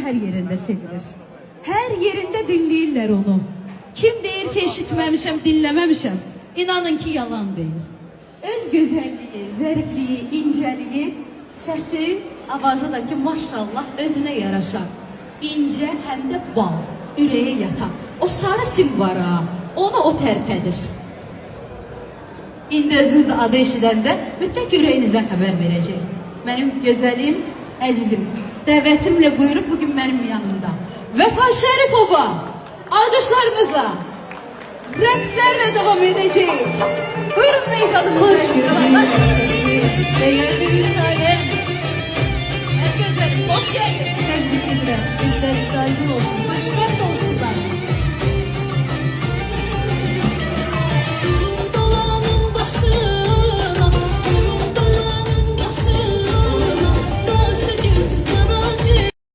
her yerinde sevilir. Her yerinde dinleyirler onu. Kim deyir ki eşitmemişim, dinlememişim. İnanın ki yalan değil. Öz güzelliği, zərifliyi, inceliği, sesi, avazı da ki maşallah özüne yaraşan. İnce hem de bal, üreye yatan. O sarı sim var ha, onu o tərpədir. İndi özünüzdə adı eşidəndə mütləq ürəyinizdən xəbər verəcək. Mənim gözəlim, əzizim, dəvətimlə buyurub bugün mənim yanımda. Vəfa Şərifova, alqışlarınızla, rəqslərlə devam edəcək. Buyurun meydanımıza. Hoş geldiniz. Değerli Müsaade. En güzel, hoş geldin.